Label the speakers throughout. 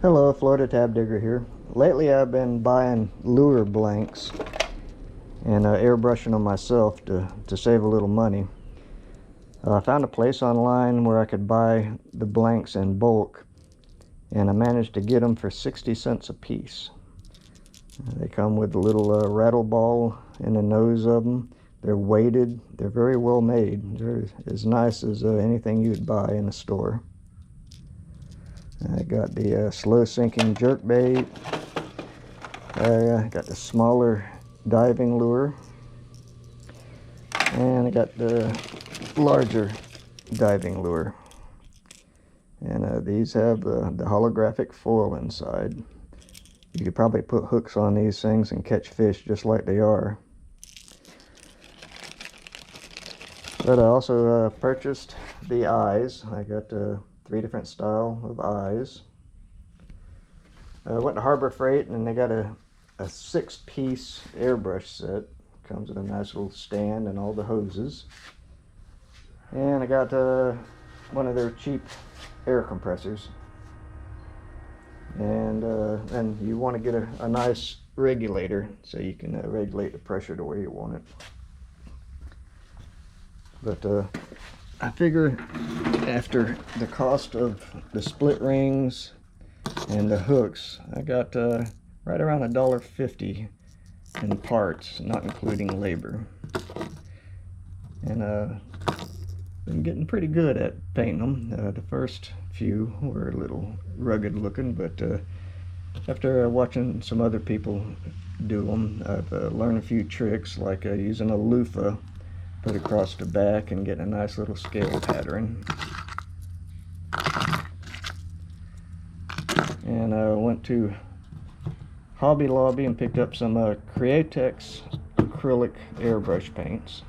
Speaker 1: Hello, Florida Tab Digger here. Lately I've been buying lure blanks and airbrushing them myself to save a little money. I found a place online where I could buy the blanks in bulk, and I managed to get them for 60 cents a piece. They come with a little rattle ball in the nose of them. They're weighted. They're very well made. They're as nice as anything you'd buy in a store. I got the slow sinking jerk bait. I got the smaller diving lure, and I got the larger diving lure. And these have the holographic foil inside. You could probably put hooks on these things and catch fish just like they are. But I also purchased the eyes. I got 3 different style of eyes. I went to Harbor Freight and they got a 6-piece airbrush set. Comes with a nice little stand and all the hoses. And I got one of their cheap air compressors. And you want to get a nice regulator so you can regulate the pressure to where you want it. But I figure after the cost of the split rings and the hooks, I got right around $1.50 in parts, not including labor. And been getting pretty good at painting them. The first few were a little rugged looking, but after watching some other people do them, I've learned a few tricks, like using a loofah put across the back and getting a nice little scale pattern. And I went to Hobby Lobby and picked up some Createx acrylic airbrush paints.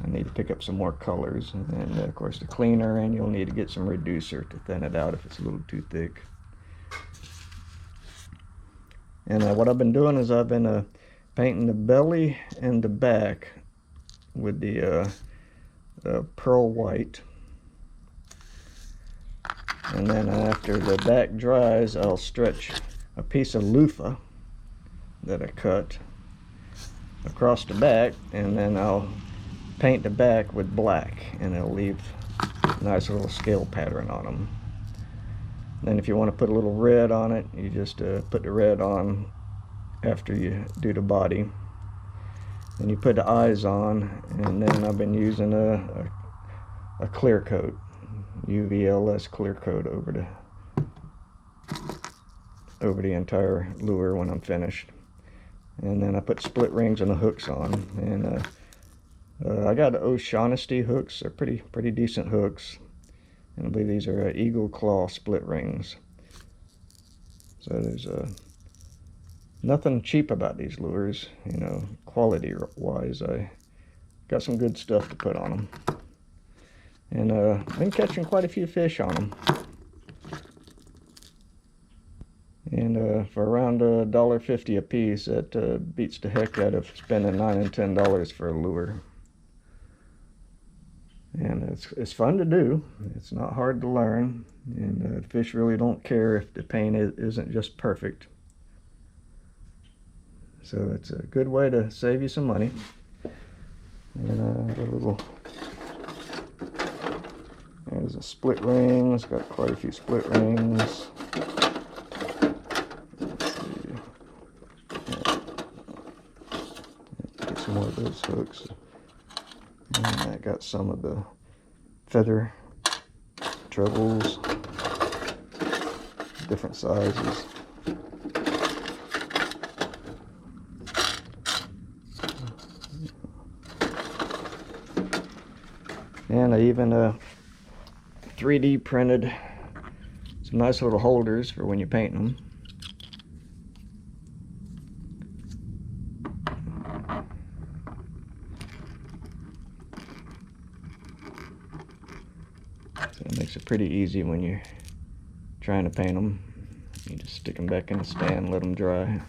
Speaker 1: I need to pick up some more colors, and of course the cleaner, and you'll need to get some reducer to thin it out if it's a little too thick. And what I've been doing is I've been painting the belly and the back with the pearl white. And then after the back dries, I'll stretch a piece of loofah that I cut across the back, and then I'll paint the back with black, and it'll leave a nice little scale pattern on them. Then if you want to put a little red on it, you just put the red on after you do the body. Then you put the eyes on, and then I've been using a clear coat, UVLS clear coat over the entire lure when I'm finished. And then I put split rings and the hooks on, and I got O'Shaughnessy hooks. They're pretty decent hooks, and I believe these are Eagle Claw split rings. So there's nothing cheap about these lures, you know, quality wise. I got some good stuff to put on them, and I've been catching quite a few fish on them. And for around $1.50 a piece, that beats the heck out of spending $9 and $10 for a lure. And it's fun to do. It's not hard to learn, and fish really don't care if the paint isn't just perfect. So it's a good way to save you some money. And there's a split ring. It's got quite a few split rings. Let's see. Get some more of those hooks. And I got some of the feather trebles, different sizes. And I even 3D printed some nice little holders for when you paint them. So it makes it pretty easy when you're trying to paint them. You just stick them back in the stand, let them dry.